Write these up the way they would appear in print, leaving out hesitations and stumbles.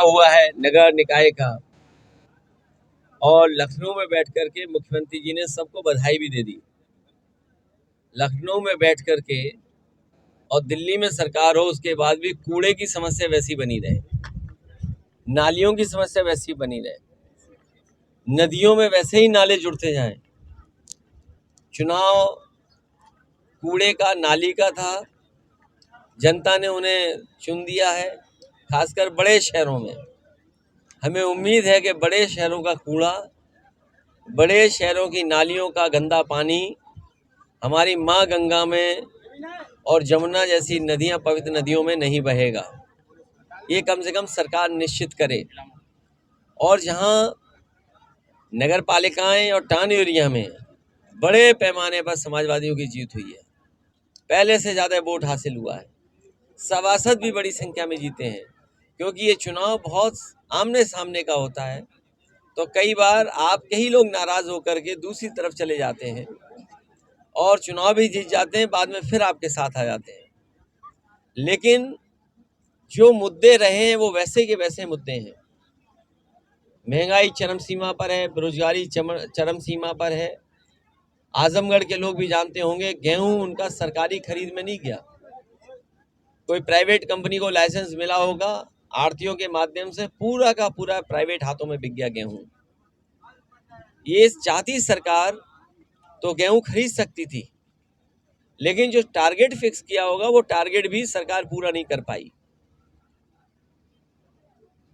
हुआ है नगर निकाय का, और लखनऊ में बैठ कर के मुख्यमंत्री जी ने सबको बधाई भी दे दी। लखनऊ में बैठ कर के और दिल्ली में सरकार हो, उसके बाद भी कूड़े की समस्या वैसी बनी रहे, नालियों की समस्या वैसी बनी रहे, नदियों में वैसे ही नाले जुड़ते जाएं। चुनाव कूड़े का, नाली का था, जनता ने उन्हें चुन दिया है। खासकर बड़े शहरों में हमें उम्मीद है कि बड़े शहरों का कूड़ा, बड़े शहरों की नालियों का गंदा पानी हमारी माँ गंगा में और जमुना जैसी नदियाँ, पवित्र नदियों में नहीं बहेगा। ये कम से कम सरकार निश्चित करे। और जहाँ नगर पालिकाएँ और टाउन एरिया में बड़े पैमाने पर समाजवादियों की जीत हुई है, पहले से ज़्यादा वोट हासिल हुआ है, सभासद भी बड़ी संख्या में जीते हैं, क्योंकि ये चुनाव बहुत आमने सामने का होता है। तो कई बार आपके ही लोग नाराज़ होकर के दूसरी तरफ चले जाते हैं और चुनाव भी जीत जाते हैं, बाद में फिर आपके साथ आ जाते हैं। लेकिन जो मुद्दे रहे हैं वो वैसे के वैसे मुद्दे हैं। महंगाई चरम सीमा पर है, बेरोजगारी चरम सीमा पर है। आजमगढ़ के लोग भी जानते होंगे, गेहूं उनका सरकारी खरीद में नहीं गया, कोई प्राइवेट कंपनी को लाइसेंस मिला होगा, आढ़तियों के माध्यम से पूरा का पूरा प्राइवेट हाथों में बिक गया गेहूं। ये चाहती सरकार तो गेहूं खरीद सकती थी, लेकिन जो टारगेट फिक्स किया होगा वो टारगेट भी सरकार पूरा नहीं कर पाई।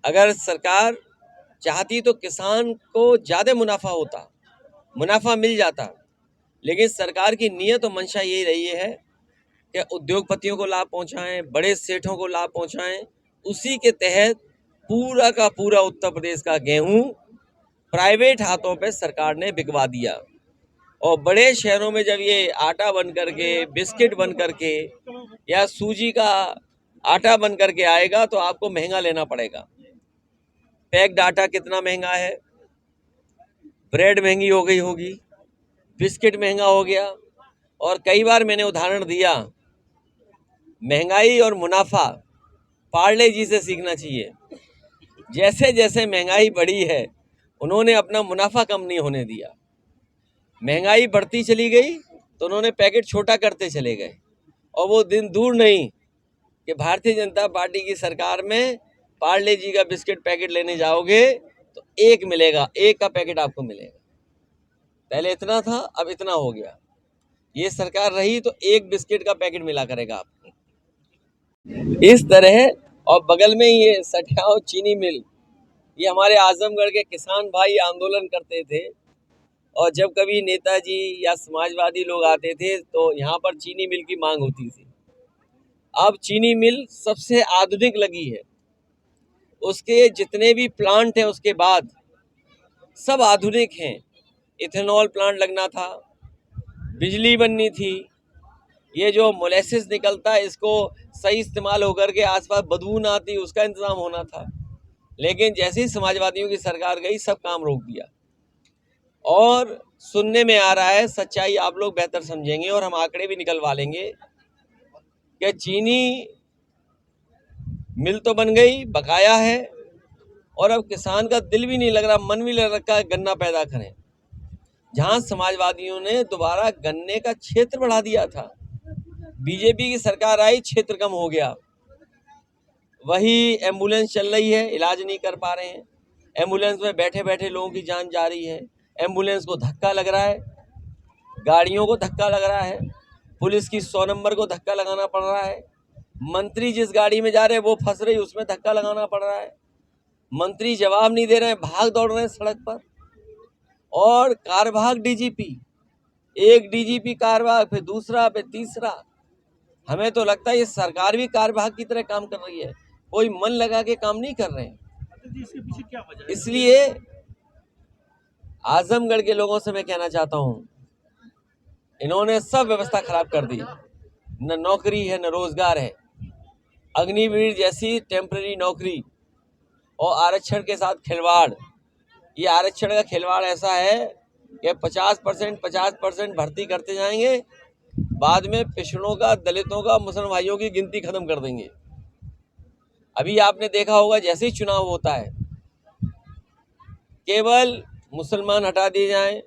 अगर सरकार चाहती तो किसान को ज़्यादा मुनाफा मिल जाता, लेकिन सरकार की नीयत और मंशा यही रही है कि उद्योगपतियों को लाभ पहुंचाएं, बड़े सेठों को लाभ पहुंचाएं। उसी के तहत पूरा का पूरा उत्तर प्रदेश का गेहूं प्राइवेट हाथों पे सरकार ने बिकवा दिया। और बड़े शहरों में जब ये आटा बन करके, बिस्किट बन करके या सूजी का आटा बन करके आएगा तो आपको महंगा लेना पड़ेगा। पैक्ड आटा कितना महंगा है, ब्रेड महंगी हो गई होगी, बिस्किट महंगा हो गया। और कई बार मैंने उदाहरण दिया, महंगाई और मुनाफा पार्ले जी से सीखना चाहिए। जैसे जैसे महंगाई बढ़ी है, उन्होंने अपना मुनाफा कम नहीं होने दिया। महंगाई बढ़ती चली गई तो उन्होंने पैकेट छोटा करते चले गए। और वो दिन दूर नहीं कि भारतीय जनता पार्टी की सरकार में पार्ले जी का बिस्किट पैकेट लेने जाओगे तो एक मिलेगा, एक का पैकेट आपको मिलेगा। पहले इतना था, अब इतना हो गया। ये सरकार रही तो एक बिस्किट का पैकेट मिला करेगा आपको, इस तरह। और बगल में ये सठियाओ चीनी मिल, ये हमारे आजमगढ़ के किसान भाई आंदोलन करते थे, और जब कभी नेताजी या समाजवादी लोग आते थे तो यहाँ पर चीनी मिल की मांग होती थी। अब चीनी मिल सबसे आधुनिक लगी है, उसके जितने भी प्लांट हैं उसके बाद सब आधुनिक हैं। इथेनॉल प्लांट लगना था, बिजली बननी थी, ये जो मोलेसिस निकलता है इसको सही इस्तेमाल होकर के आसपास बदबू ना आती उसका इंतजाम होना था। लेकिन जैसे ही समाजवादियों की सरकार गई सब काम रोक दिया। और सुनने में आ रहा है, सच्चाई आप लोग बेहतर समझेंगे और हम आंकड़े भी निकलवा लेंगे, कि चीनी मिल तो बन गई, बकाया है, और अब किसान का दिल भी नहीं लग रहा, मन भी लग रखा है गन्ना पैदा करें। जहां समाजवादियों ने दोबारा गन्ने का क्षेत्र बढ़ा दिया था, बीजेपी की सरकार आई, क्षेत्र कम हो गया। वही एम्बुलेंस चल रही है, इलाज नहीं कर पा रहे हैं, एम्बुलेंस में बैठे बैठे लोगों की जान जा रही है, एम्बुलेंस को धक्का लग रहा है, गाड़ियों को धक्का लग रहा है, पुलिस की 100 नंबर को धक्का लगाना पड़ रहा है, मंत्री जिस गाड़ी में जा रहे हैं वो फंस रही, उसमें धक्का लगाना पड़ रहा है, मंत्री जवाब नहीं दे रहे हैं, भाग दौड़ रहे हैं सड़क पर। और कारभाग डीजीपी, एक डीजीपी कारभाग, फिर दूसरा, फिर तीसरा। हमें तो लगता है ये सरकार भी कारभाग की तरह काम कर रही है, कोई मन लगा के काम नहीं कर रहे हैं। इसके पीछे क्या वजह है? इसलिए आजमगढ़ के लोगों से मैं कहना चाहता हूं, इन्होंने सब व्यवस्था खराब कर दी, न नौकरी है न रोजगार है। अग्निवीर जैसी टेम्पररी नौकरी और आरक्षण के साथ खिलवाड़। ये आरक्षण का खिलवाड़ ऐसा है कि 50% भर्ती करते जाएंगे, बाद में पिछड़ों का, दलितों का, मुसलमान भाइयों की गिनती खत्म कर देंगे। अभी आपने देखा होगा जैसे ही चुनाव होता है केवल मुसलमान हटा दिए जाएं,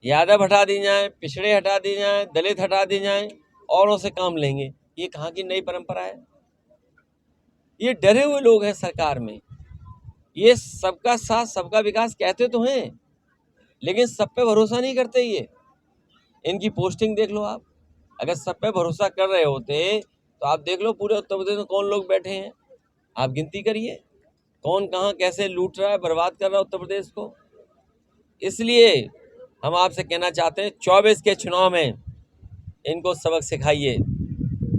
यादव हटा दिए जाएं, पिछड़े हटा दिए जाएं, दलित हटा दिए जाएं, औरों से काम लेंगे। ये कहाँ की नई परंपरा है? ये डरे हुए लोग हैं सरकार में। ये सबका साथ सबका विकास कहते तो हैं, लेकिन सब पे भरोसा नहीं करते। ये इनकी पोस्टिंग देख लो आप। अगर सब पे भरोसा कर रहे होते तो आप देख लो पूरे उत्तर प्रदेश में कौन लोग बैठे हैं, आप गिनती करिए कौन कहाँ कैसे लूट रहा है, बर्बाद कर रहा है उत्तर प्रदेश को। इसलिए हम आपसे कहना चाहते हैं 24 के चुनाव में इनको सबक सिखाइए।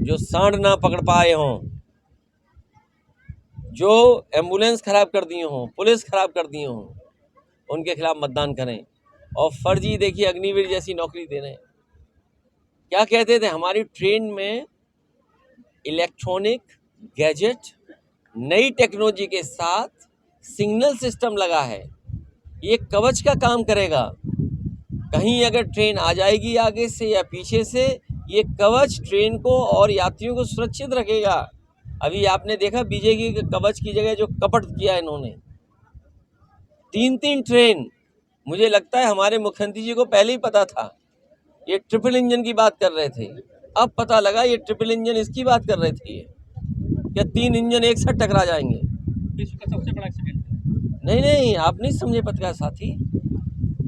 जो सांड ना पकड़ पाए हों, जो एम्बुलेंस खराब कर दिए हों, पुलिस खराब कर दिए हों, उनके खिलाफ मतदान करें। और फर्जी देखिए अग्निवीर जैसी नौकरी दे रहे हैं। क्या कहते थे, हमारी ट्रेन में इलेक्ट्रॉनिक गैजेट नई टेक्नोलॉजी के साथ सिग्नल सिस्टम लगा है। ये कवच का काम करेगा। कहीं अगर ट्रेन आ जाएगी आगे से या पीछे से, ये कवच ट्रेन को और यात्रियों को सुरक्षित रखेगा। अभी आपने देखा बीजेपी के कवच की जगह जो कपट किया इन्होंने, 3 ट्रेन। मुझे लगता है हमारे मुख्यमंत्री जी को पहले ही पता था। ये ट्रिपल इंजन की बात कर रहे थे, अब पता लगा ये ट्रिपल इंजन इसकी बात कर रहे थे। क्या 3 इंजन एक साथ टकरा जाएंगे? विश्व का सबसे बड़ा एक्सीडेंट। नहीं, आप नहीं समझे पत्रकार साथी।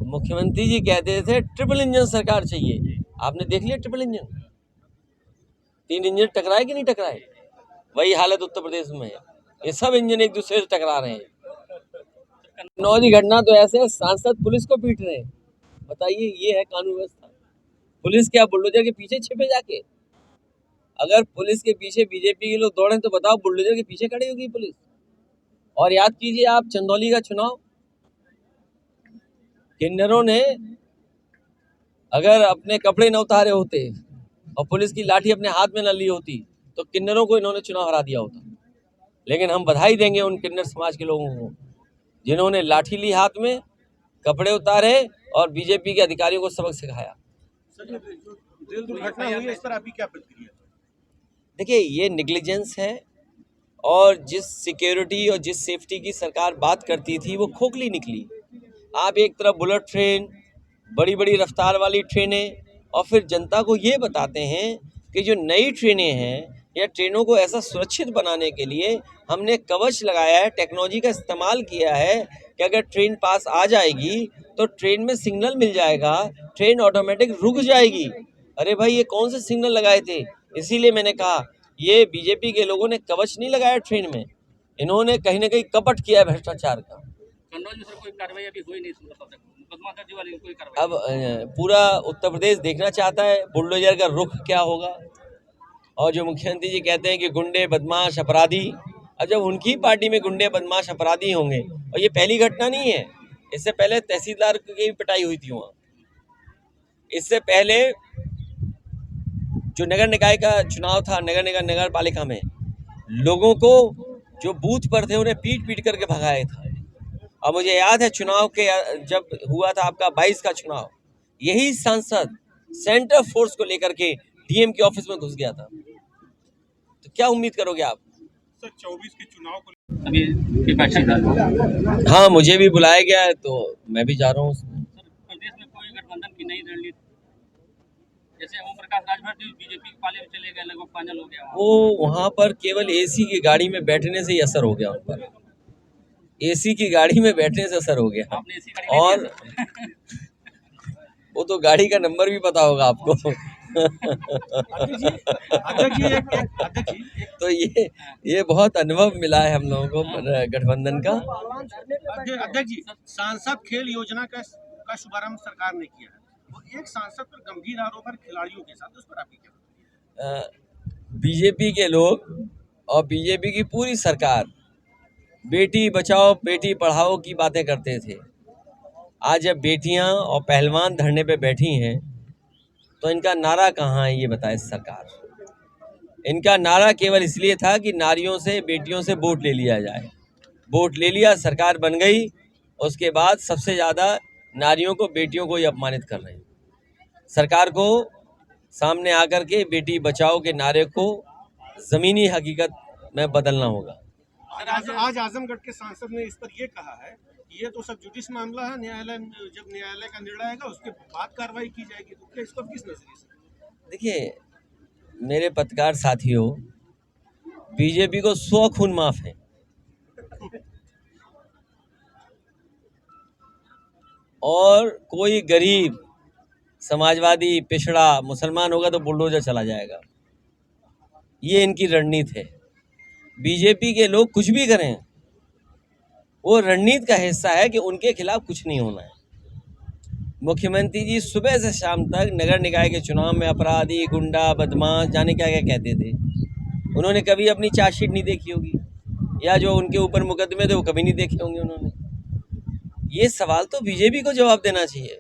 मुख्यमंत्री जी कहते थे ट्रिपल इंजन सरकार चाहिए। आपने देख लिया ट्रिपल इंजन, 3 इंजन टकराए कि नहीं टकराए? वही हालत उत्तर प्रदेश में है। ये सब इंजन एक दूसरे से टकरा रहे हैं। नौजी घटना तो ऐसे है, सांसद पुलिस को पीट रहे हैं। बताइए, ये है कानून व्यवस्था? पुलिस क्या बुलडोजर के पीछे छिपे जाके? अगर पुलिस के पीछे बीजेपी के लोग दौड़े तो बताओ बुलडोजर के पीछे खड़ी होगी पुलिस? और याद कीजिए आप चंदौली का चुनाव, किन्नरों ने अगर अपने कपड़े न उतारे होते और पुलिस की लाठी अपने हाथ में न ली होती तो किन्नरों को इन्होंने चुनाव हरा दिया होता। लेकिन हम बधाई देंगे उन किन्नर समाज के लोगों को जिन्होंने लाठी ली हाथ में, कपड़े उतारे और बीजेपी के अधिकारियों को सबक सिखाया। रेल दुर्घटना हुई है, इस पर आपकी क्या प्रतिक्रिया? देखिए, ये नेग्लिजेंस है और जिस सिक्योरिटी और जिस सेफ्टी की सरकार बात करती थी वो खोखली निकली। आप एक तरफ बुलेट ट्रेन, बड़ी बड़ी रफ्तार वाली ट्रेनें, और फिर जनता को ये बताते हैं कि जो नई ट्रेनें हैं या ट्रेनों को ऐसा सुरक्षित बनाने के लिए हमने कवच लगाया है, टेक्नोलॉजी का इस्तेमाल किया है कि अगर ट्रेन पास आ जाएगी तो ट्रेन में सिग्नल मिल जाएगा, ट्रेन ऑटोमेटिक रुक जाएगी। अरे भाई, ये कौन से सिग्नल लगाए थे? इसीलिए मैंने कहा ये बीजेपी के लोगों ने कवच नहीं लगाया ट्रेन में, इन्होंने कहीं ना कहीं कपट किया है भ्रष्टाचार का। कोई कार्रवाई अभी हुई नहीं, मुकदमा दर्ज वाली कोई कार्रवाई। अब पूरा उत्तर प्रदेश देखना चाहता है बुलडोजर का रुख क्या होगा। और जो मुख्यमंत्री जी कहते हैं कि गुंडे बदमाश अपराधी, अब जब उनकी पार्टी में गुंडे बदमाश अपराधी होंगे, और ये पहली घटना नहीं है, इससे पहले तहसीलदार की भी पिटाई हुई थी वहाँ। इससे पहले जो नगर निकाय का चुनाव था, नगर पालिका में लोगों को जो बूथ पर थे उन्हें पीट पीट करके भगाया था। और मुझे याद है चुनाव के जब हुआ था आपका 22 का चुनाव, यही सांसद सेंटर फोर्स को लेकर के डीएम के ऑफिस में घुस गया था। तो क्या उम्मीद करोगे आप? सर 24 के चुनाव को अभी हाँ, मुझे भी बुलाया गया है तो मैं भी जा रहा हूँ उसमें। प्रदेश में कोई गठबंधन की नई रणनीति, जैसे ओम प्रकाश राजभर बीजेपी के पाले में चले गए, लगभग फाइनल हो गया। वो वहाँ पर केवल एसी की गाड़ी में बैठने से ही असर हो गया उन पर, एसी की गाड़ी में बैठने से असर हो गया। आपने एसी गाड़ी और वो तो गाड़ी का नंबर भी पता होगा आपको। तो ये बहुत अनुभव मिला है हम लोगों को गठबंधन का। अध्यक्ष जी, सांसद खेल योजना का शुभारंभ सरकार ने किया है, वो एक सांसद पर गंभीर आरोप है खिलाड़ियों के साथ, उस पर आपकी क्या? बीजेपी के लोग और बीजेपी की पूरी सरकार बेटी बचाओ बेटी पढ़ाओ की बातें करते थे। आज जब बेटियां और पहलवान धरने पे बैठी हैं तो इनका नारा कहाँ है ये बताए सरकार। इनका नारा केवल इसलिए था कि नारियों से, बेटियों से वोट ले लिया जाए। वोट ले लिया, सरकार बन गई, उसके बाद सबसे ज़्यादा नारियों को, बेटियों को ही अपमानित कर रहे हैं। सरकार को सामने आकर के बेटी बचाओ के नारे को ज़मीनी हकीकत में बदलना होगा। आज आजमगढ़ के सांसद ने इस पर ये कहा है कि ये तो सब जुडिस मामला है, जब न्यायालय का निर्णय आएगा उसके बाद कार्रवाई की जाएगी। तो क्या इसको किस नजरिए से? देखिए मेरे पत्रकार साथियों, बीजेपी को 100 खून माफ है। और कोई गरीब, समाजवादी, पिछड़ा, मुसलमान होगा तो बुलडोजर चला जाएगा। ये इनकी रणनीति है। बीजेपी के लोग कुछ भी करें, वो रणनीति का हिस्सा है कि उनके खिलाफ कुछ नहीं होना है। मुख्यमंत्री जी सुबह से शाम तक नगर निकाय के चुनाव में अपराधी, गुंडा, बदमाश, जाने क्या क्या कहते थे। उन्होंने कभी अपनी चार्जशीट नहीं देखी होगी, या जो उनके ऊपर मुकदमे थे वो कभी नहीं देखे होंगे उन्होंने। ये सवाल तो बीजेपी को जवाब देना चाहिए।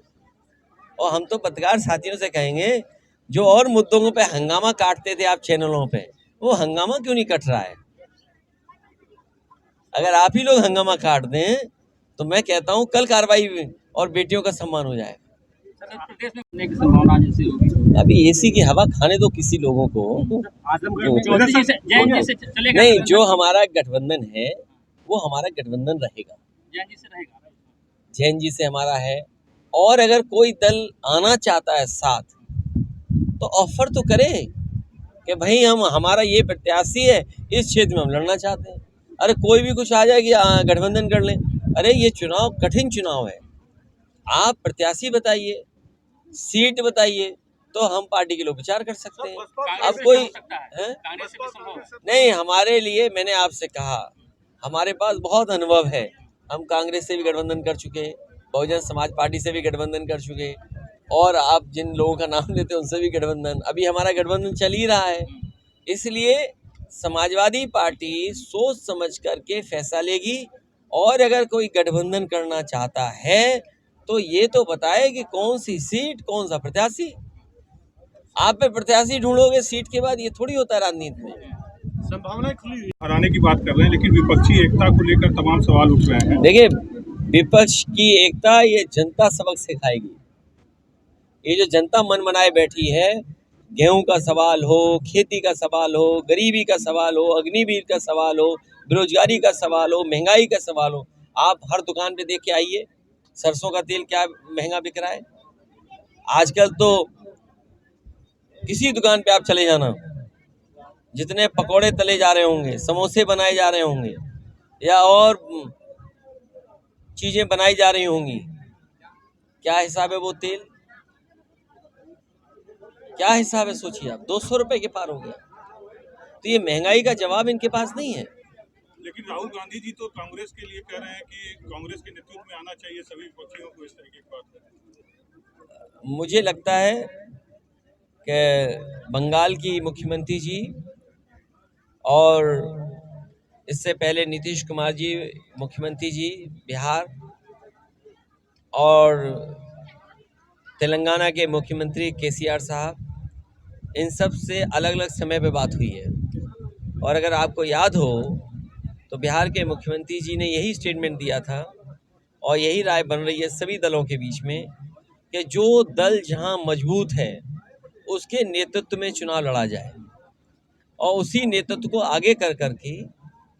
और हम तो पत्रकार साथियों से कहेंगे, जो और मुद्दों पे हंगामा काटते थे आप चैनलों पे, वो हंगामा क्यों नहीं कट रहा है? अगर आप ही लोग हंगामा काट दें तो मैं कहता हूं कल कार्रवाई और बेटियों का सम्मान हो जाएगा। प्रदेश में बनने की संभावना जैसी होगी। अभी एसी की हवा खाने दो किसी लोगों को। आजमगढ़ में जैन जी से चलेगा नहीं, जो हमारा गठबंधन है वो हमारा गठबंधन रहेगा। जैन जी से रहेगा। जैन जी से हमारा है। और अगर कोई दल आना चाहता है साथ, तो ऑफर तो करे कि भाई हमारा ये प्रत्याशी है, इस क्षेत्र में हम लड़ना चाहते हैं। अरे कोई भी कुछ आ जाए कि गठबंधन कर लें। अरे ये चुनाव कठिन चुनाव है। आप प्रत्याशी बताइए, सीट बताइए, तो हम पार्टी के लोग विचार कर सकते हैं। अब कोई कांग्रेस से भी संभव है। नहीं, हमारे लिए मैंने आपसे कहा, हमारे पास बहुत अनुभव है। हम कांग्रेस से भी गठबंधन कर चुके, बहुजन समाज पार्टी से भी गठबंधन कर चुके, और आप जिन लोगों का नाम लेते हैं उनसे भी गठबंधन, अभी हमारा गठबंधन चल ही रहा है। इसलिए समाजवादी पार्टी सोच समझ करके फैसला लेगी। और अगर कोई गठबंधन करना चाहता है तो ये तो बताए कि कौन सी सीट, कौन सा प्रत्याशी। आप पे प्रत्याशी ढूंढोगे सीट के बाद, ये थोड़ी होता है राजनीति में। संभावनाएं खुली हुई हराने की बात कर रहे हैं, लेकिन विपक्षी एकता को लेकर तमाम सवाल उठ रहे हैं। देखिए, विपक्ष की एकता ये जनता सबक सिखाएगी। ये जो जनता मन बनाए बैठी है, गेहूं का सवाल हो, खेती का सवाल हो, गरीबी का सवाल हो, अग्निवीर का सवाल हो, बेरोजगारी का सवाल हो, महंगाई का सवाल हो, आप हर दुकान पे देख के आइए सरसों का तेल क्या महंगा बिक रहा है। आजकल तो किसी दुकान पे आप चले जाना, जितने पकोड़े तले जा रहे होंगे, समोसे बनाए जा रहे होंगे, या और चीजें बनाई जा रही होंगी, क्या हिसाब है वो तेल, क्या हिसाब है सोचिए आप। 200 रुपए के पार हो गया। तो ये महंगाई का जवाब इनके पास नहीं है। लेकिन राहुल गांधी जी तो कांग्रेस के लिए कह रहे हैं कि कांग्रेस के नेतृत्व में आना चाहिए सभी विपक्षियों को, इस तरीके की बात है। मुझे लगता है कि बंगाल की मुख्यमंत्री जी और इससे पहले नीतीश कुमार जी मुख्यमंत्री जी बिहार, और तेलंगाना के मुख्यमंत्री केसीआर साहब, इन सब से अलग अलग समय पे बात हुई है। और अगर आपको याद हो तो बिहार के मुख्यमंत्री जी ने यही स्टेटमेंट दिया था, और यही राय बन रही है सभी दलों के बीच में, कि जो दल जहां मजबूत है उसके नेतृत्व में चुनाव लड़ा जाए, और उसी नेतृत्व को आगे कर करके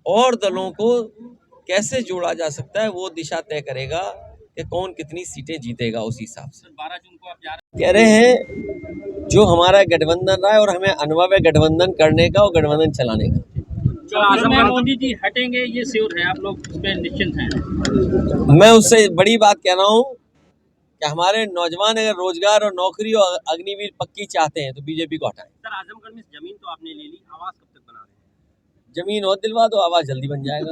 और दलों को कैसे जोड़ा जा सकता है वो दिशा तय करेगा कि कौन कितनी सीटें जीतेगा। उस हिसाब से 12 जून को आप जा कह रहे हैं जो हमारा गठबंधन रहा है, और हमें अनुभव है गठबंधन करने का और गठबंधन चलाने का। जो आजम में मोदी जी हटेंगे ये श्योर है, आप लोग इस पे निश्चिंत हैं? मैं उससे बड़ी बात कह रहा हूँ कि हमारे नौजवान अगर रोजगार और नौकरी और अग्निवीर पक्की चाहते हैं तो बीजेपी को हटाएं। सर, आजमगढ़ में जमीन तो आपने ले ली, आवास कब तक बना रहे हैं? जमीन और दिलवा दो, आवाज जल्दी बन जाएगा।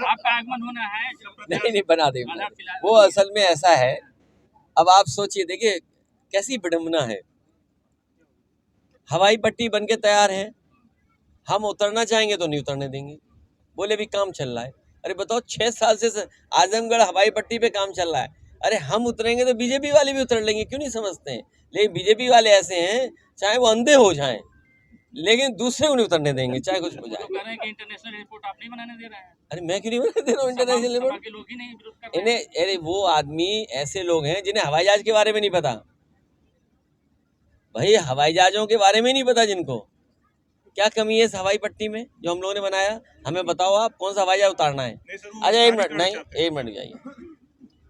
आपका आगमन होना है? नहीं, बना देंगे। वो असल में ऐसा है, अब आप सोचिए, देखिए कैसी विडंबना है। हवाई पट्टी बन के तैयार है, हम उतरना चाहेंगे तो नहीं उतरने देंगे, बोले भी काम चल रहा है। अरे बताओ, 6 साल से आजमगढ़ हवाई पट्टी पे काम चल रहा है। अरे हम उतरेंगे तो बीजेपी वाले भी उतर लेंगे, क्यों नहीं समझते हैं? लेकिन बीजेपी वाले ऐसे हैं, चाहे वो अंधे हो जाएं, लेकिन दूसरे को नहीं उतरने देंगे, चाहे कुछ हो जाए। तो कह रहे हैं कि इंटरनेशनल एयरपोर्ट आप नहीं बनाने दे रहे हैं। अरे मैं क्यों नहीं बनाने दे रहा हूँ इंटरनेशनल एयरपोर्ट? के लोग ही नहीं विरोध कर रहे हैं। इन्हें, अरे वो आदमी ऐसे लोग हैं जिन्हें हवाई जहाज के बारे में नहीं पता। भाई हवाई जहाजों के बारे में नहीं पता जिनको, क्या कमी है इस हवाई पट्टी में जो हम लोगों ने बनाया? हमें बताओ, आप कौन सा हवाई जहाज उतारना है? नहीं सर, वो अच्छा एक मिनट, विस्तारीकरण नहीं चाहते हैं। एक मिनट जाइए,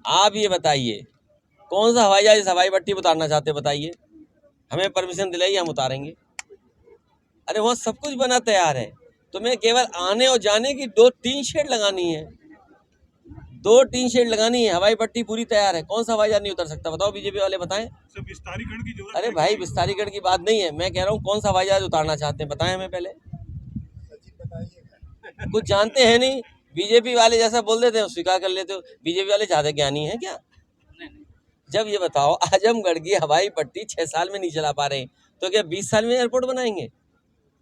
आप ये बताइए कौन सा हवाई जहाज इस हवाई पट्टी पर उतारना चाहते हैं, बताइए, हमें परमिशन दिलाइए, हम उतारेंगे। अरे वहाँ सब कुछ बना तैयार है, तुम्हें केवल आने और जाने की 2-3 शेड लगानी है, 2-3 शेड लगानी है, हवाई पट्टी पूरी तैयार है। कौन सा हवाई जहाज नहीं उतर सकता? बताओ बीजेपी वाले, बताएं। सर विस्तारीकरण की जरूरत अरे है भाई कि- विस्तारीकरण की बात नहीं है, मैं कह रहा हूँ कौन सा हवाई जहाज उतारना चाहते हैं, बताएं हमें पहले। कुछ जानते हैं नहीं, बीजेपी वाले जैसा बोल देते हो स्वीकार कर लेते हो। बीजेपी वाले ज्यादा ज्ञानी है क्या? नहीं नहीं जब ये बताओ आजमगढ़ की हवाई पट्टी 6 साल में नहीं चला पा रहे, तो क्या 20 साल में एयरपोर्ट बनाएंगे,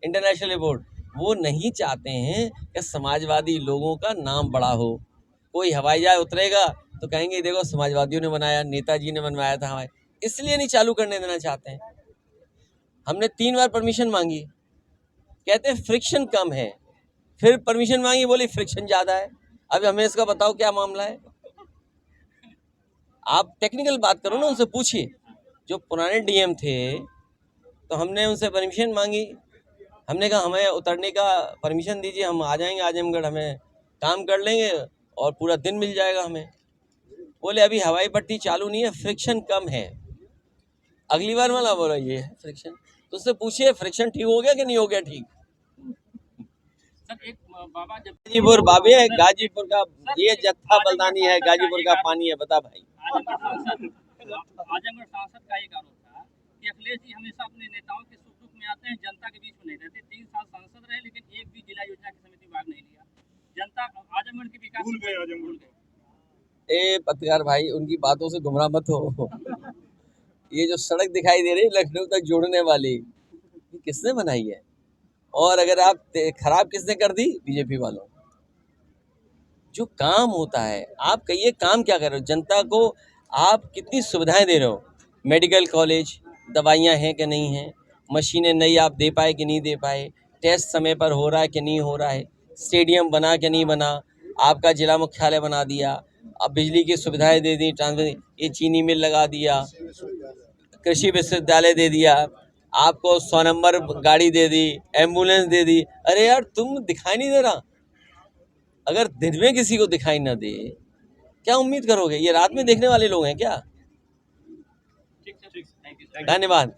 इंटरनेशनल एयरपोर्ट? वो नहीं चाहते हैं कि समाजवादी लोगों का नाम बड़ा हो। कोई हवाई जहाज उतरेगा तो कहेंगे देखो समाजवादियों ने बनाया, नेताजी ने बनवाया था हवाई, इसलिए नहीं चालू करने देना चाहते हैं। हमने 3 बार परमिशन मांगी, कहते हैं फ्रिक्शन कम है, फिर परमिशन मांगी, बोली फ्रिक्शन ज़्यादा है। अब हमें इसका बताओ क्या मामला है? आप टेक्निकल बात करो ना, उनसे पूछिए। जो पुराने डीएम थे तो हमने उनसे परमिशन मांगी, हमने कहा हमें उतरने का परमिशन दीजिए, हम आ जाएंगे आजमगढ़, हमें काम कर लेंगे और पूरा दिन मिल जाएगा हमें। बोले अभी हवाई पट्टी चालू नहीं है, फ्रिक्शन कम है। अगली बार वाला बोला ये है फ्रिक्शन, तो उससे पूछिए फ्रिक्शन ठीक हो गया कि नहीं हो गया ठीक। सर एक बाबा जब गाजीपुर बाबे, गाजीपुर का ये जत्था बलदानी है, गाजीपुर का पानी है, बता भाई। आजमगढ़ सांसद का एक आरोप था कि अखिलेश जी हमेशा अपने नेताओं के सुख दुख में आते हैं, जनता के बीच में नहीं रहते। 3 साल सांसद रहे लेकिन एक भी जिला योजना की समिति भाग नहीं लिया। जनता आजमगढ़ के विकास भूल गए आजमगढ़ को। ए पत्रकार भाई, उनकी बातों से गुमराह मत हो। ये जो सड़क दिखाई दे रही है लखनऊ तक जोड़ने वाली, ये किसने बनाई है? और अगर आप खराब किसने कर दी? बीजेपी वालों। जो काम होता है, आप कहिए काम क्या कर रहे हो? जनता को आप कितनी सुविधाएं दे रहे हो? मेडिकल कॉलेज, दवाइयाँ हैं कि नहीं हैं, मशीनें नई आप दे पाए कि नहीं दे पाए, टेस्ट समय पर हो रहा है कि नहीं हो रहा है, स्टेडियम बना कि नहीं बना, आपका जिला मुख्यालय बना दिया, अब बिजली की सुविधाएं दे दी, ट्रांसमिशन, ये चीनी मिल लगा दिया, कृषि विश्वविद्यालय दे दिया, आपको 100 नंबर गाड़ी दे दी, एम्बुलेंस दे दी। अरे यार तुम दिखाई नहीं दे रहा। अगर दिन में किसी को दिखाई ना दे, क्या उम्मीद करोगे? ये रात में देखने वाले लोग हैं क्या? ठीक है, थैंक यू। धन्यवाद।